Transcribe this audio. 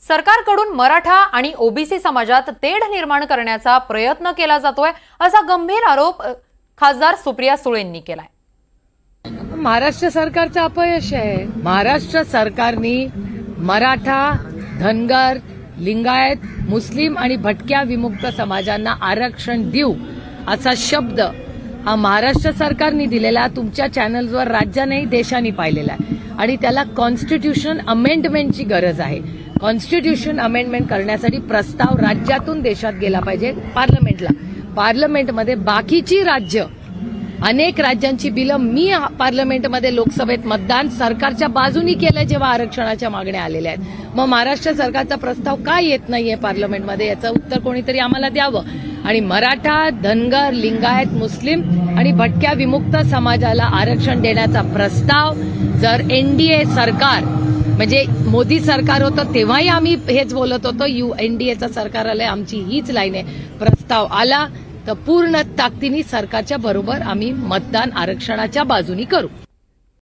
सरकारकडून मराठा आणि ओबीसी समाजात तेढ निर्माण करण्याचा प्रयत्न केला जातोय असा गंभीर आरोप खासदार सुप्रिया सुळेंनी केलाय। महाराष्ट्र सरकारचं अपयश आहे। महाराष्ट्र सरकारने मराठा, धनगर, लिंगायत, मुस्लिम आणि भटक्या विमुक्त समाजांना आरक्षण देऊ असा शब्द हा महाराष्ट्र सरकारने दिलेला तुमच्या चॅनल्सवर राज्यानेही देशाने पाहिलेला आहे आणि त्याला कॉन्स्टिट्यूशन अमेंडमेंटची गरज आहे। कॉन्स्टिट्यूशन अमेंडमेंट करण्यासाठी प्रस्ताव राज्यातून देशात गेला पाहिजे पार्लमेंटला। पार्लमेंटमध्ये बाकीची राज्य, अनेक राज्यांची बिलं मी पार्लमेंटमध्ये लोकसभेत मतदान सरकारच्या बाजूनी केलं जेव्हा आरक्षणाच्या मागण्या आलेल्या आहेत। मग महाराष्ट्र सरकारचा प्रस्ताव का येत नाहीये पार्लमेंटमध्ये याचं उत्तर कोणीतरी आम्हाला द्यावं। आणि मराठा, धनगर, लिंगायत, मुस्लिम आणि भटक्या विमुक्त समाजाला आरक्षण देण्याचा प्रस्ताव जर एनडीए सरकार म्हणजे मोदी सरकार होतं तेव्हाही आम्ही हेच बोलत होतो, एनडीएचं सरकार आलंय आमची हीच लाईन आहे, प्रस्ताव आला तर पूर्ण ताकदीने सरकारच्या बरोबर आम्ही मतदान आरक्षणाच्या बाजूनी करू।